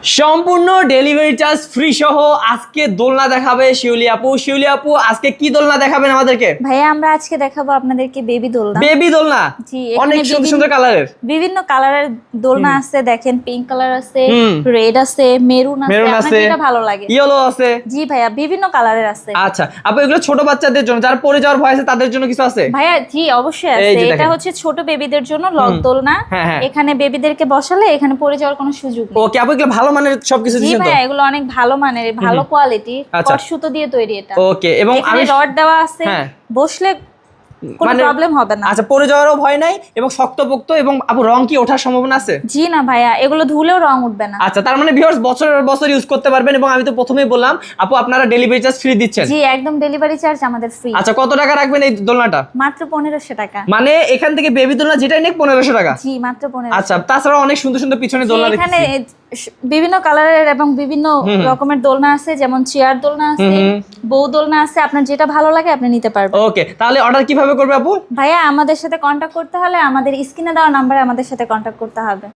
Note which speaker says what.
Speaker 1: সম্পূর্ণ delivery charge free সহ আজকে দোলনা দেখাবে শিউলি আপু। শিউলি আপু আজকে কি দোলনা দেখাবেন আমাদেরকে?
Speaker 2: ভাইয়া আমরা আজকে দেখাবো আপনাদেরকে বেবি দোলনা।
Speaker 1: বেবি দোলনা,
Speaker 2: জি,
Speaker 1: অনেক সুন্দর সুন্দর কালারের,
Speaker 2: বিভিন্ন কালারের দোলনা আছে। দেখেন পিঙ্ক কালার আছে, রেড আছে, মেরুন আছে, আপনার যেটা ভালো লাগে।
Speaker 1: ইয়েলো আছে।
Speaker 2: জি ভাইয়া, বিভিন্ন কালারের আছে।
Speaker 1: আচ্ছা আপু, এগুলো ছোট বাচ্চাদের জন্য, যারা পড়ে যাওয়ার ভয় আছে তাদের জন্য কিছু আছে?
Speaker 2: ভাইয়া জি অবশ্যই আছে। এটা হচ্ছে ছোট বেবিদের জন্য লক দোলনা। এখানে বেবিদেরকে বসালে এখানে পড়ে যাওয়ার কোনো সুযোগ নেই।
Speaker 1: ওকে আপু, এগুলো ভালো মানের সবকিছু দিয়েছেন তো?
Speaker 2: জি ভাইয়া, এগুলো অনেক ভালো মানের, ভালো কোয়ালিটি, কট সুতো দিয়ে তৈরি এটা।
Speaker 1: ওকে, এবং
Speaker 2: আমি রড দেওয়া আছে, বসলে কোনো প্রবলেম হবে না।
Speaker 1: আচ্ছা, পড়ে যাওয়ারও ভয় নাই এবং শক্তপোক্ত। এবং আপু রং কি ওঠার সম্ভাবনা আছে?
Speaker 2: জি না ভাইয়া, এগুলো ধুলেও রং উঠবে না।
Speaker 1: আচ্ছা, তার মানে ভিউয়ার্স বছর বছর ইউজ করতে পারবেন। এবং আমি তো প্রথমেই বললাম আপু আপনারা ডেলিভারি চার্জ ফ্রি দিচ্ছেন।
Speaker 2: জি একদম, ডেলিভারি চার্জ আমাদের ফ্রি।
Speaker 1: আচ্ছা, কত টাকা রাখবেন এই দোলনাটা?
Speaker 2: মাত্র 1500 টাকা।
Speaker 1: মানে এখান থেকে বেবি দোলনা যেটাই নেক 1500 টাকা?
Speaker 2: জি মাত্র 1500।
Speaker 1: আচ্ছা, তাছাড়া অনেক সুন্দর সুন্দর পিছনে দোলনা দেখছি।
Speaker 2: এখানে বিভিন্ন কালারের এবং বিভিন্ন রকমের দোলনা আছে, যেমন চেয়ার দোলনা আছে, বউ দোলনা আছে। আপনার যেটা ভালো লাগে আপনি নিতে পারবেন।
Speaker 1: ওকে, তাহলে অর্ডার কিভাবে করবে আপু?
Speaker 2: ভাইয়া আমাদের সাথে কন্ট্যাক্ট করতে হলে আমাদের স্ক্রিনে দেওয়া নম্বরে আমাদের সাথে কন্ট্যাক্ট করতে হবে।